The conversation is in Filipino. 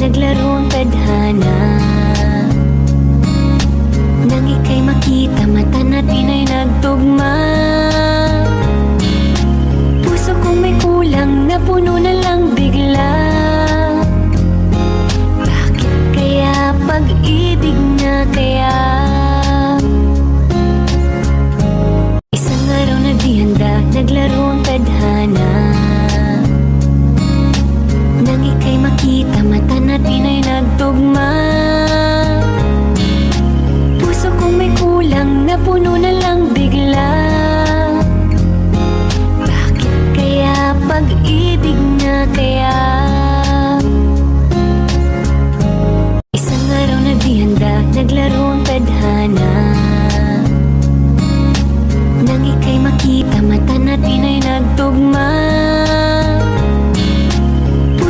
naglaro ang tadhana. Nang ika'y makita, mata natin ay nagtugma. Puso kong may kulang, napuno na lang bigla. Bakit kaya pag-ibig na kaya? Isang araw na di handa, naglaro ang tadhana. Nang ika'y makita, mata natin ay nagtugma. Puso kong may kulang, napuno na lang bigla. Bakit kaya pag-ibig na kaya?